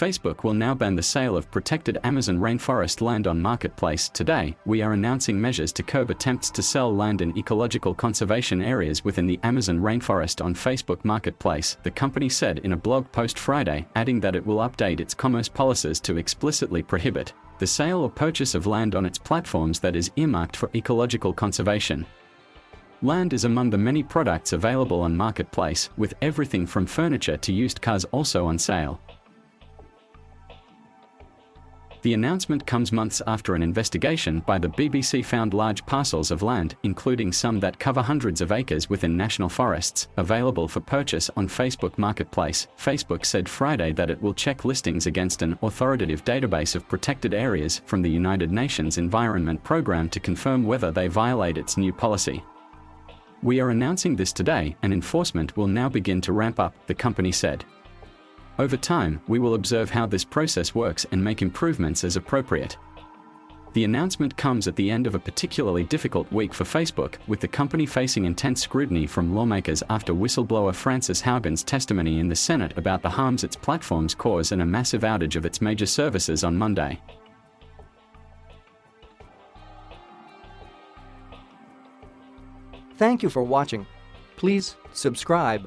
Facebook will now ban the sale of protected Amazon rainforest land on Marketplace. Today, we are announcing measures to curb attempts to sell land in ecological conservation areas within the Amazon rainforest on Facebook Marketplace, the company said in a blog post Friday, adding that it will update its commerce policies to explicitly prohibit the sale or purchase of land on its platforms that is earmarked for ecological conservation. Land is among the many products available on Marketplace, with everything from furniture to used cars also on sale. The announcement comes months after an investigation by the BBC found large parcels of land, including some that cover hundreds of acres within national forests, available for purchase on Facebook Marketplace. Facebook said Friday that it will check listings against an authoritative database of protected areas from the United Nations Environment Programme to confirm whether they violate its new policy. "We are announcing this today, and enforcement will now begin to ramp up," the company said. "Over time, we will observe how this process works and make improvements as appropriate." The announcement comes at the end of a particularly difficult week for Facebook, with the company facing intense scrutiny from lawmakers after whistleblower Frances Haugen's testimony in the Senate about the harms its platforms cause and a massive outage of its major services on Monday. Thank you for watching. Please subscribe.